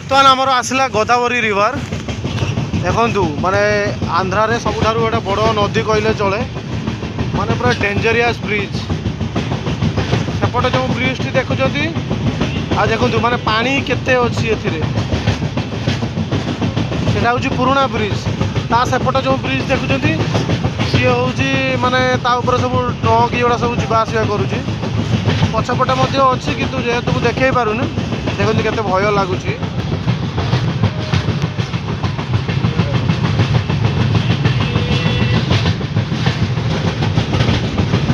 बर्तमान आमर आसला गोदावरी रिवर देखु माने आंध्र सबुठ गोटे बड़ नदी कहले चले माने पूरा डेंजरियस ब्रिज सेपटे जो ब्रिज टी देखुं आ देखु माने पानी केते अच्छी एटा हूँ पुराना ब्रिज ता सेपटे जो ब्रिज देखुं सी हूँ माने सब ट्रक ये सब जावासवा करुँच पछपटे अच्छी कितु जेहेतु मुझे देखे पारुनि देखो केते भय लगुच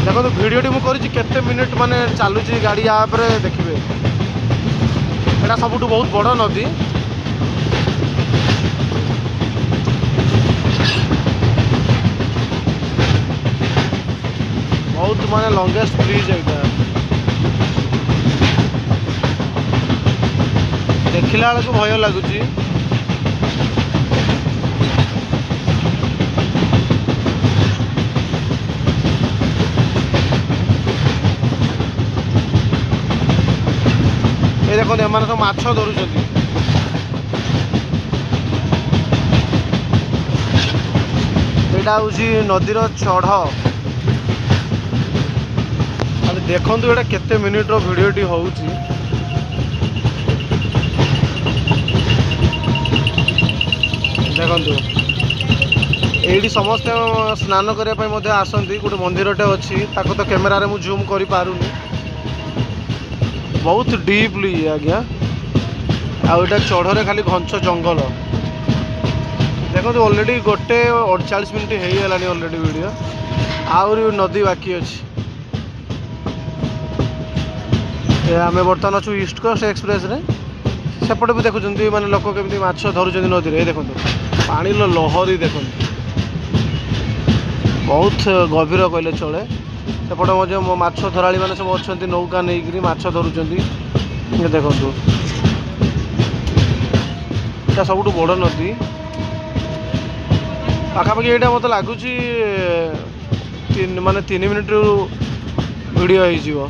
देखो भिडियोटी मुझे केते मिनिट माने चलुची गाड़ी आप देखिए एटा सबुठ बहुत बड़ नदी बहुत माने लॉन्गेस्ट ब्रिज है देखला बेलू भय लगुच ये देखो एम सब माछ धरुंच यहाँ हूँ नदीर चढ़ देखु ये केते मिनिट्र भिडियोटी हूँ देखु ये समस्ते स्नान करने आसती गोटे मंदिरटे अच्छी ताको तो कैमेरा रे मु जूम कर पारुनी बहुत डीपली आज्ञा आटा चढ़े खाली घंच जंगल देखो ऑलरेडी 1:48 मिनिट हो गलानी ऑलरेडी वीडियो आउरी नदी बाकी अच्छी आम बर्तमान अच्छु ईस्ट कोस्ट एक्सप्रेस रे सेपटे भी देखुं माने लोक केमती माछ धरुंच नदी में देखो पानी लहरी देखो बहुत गभीर कहले चले सेपटे मध्य माछ धराड़ी मैंने सब अच्छा नौका नहीं माछ धरुंच देखु यहाँ सबुठ बड़ नदी पाखापाखि यहाँ मत लगुच माने 3 मिनिट वीडियो हो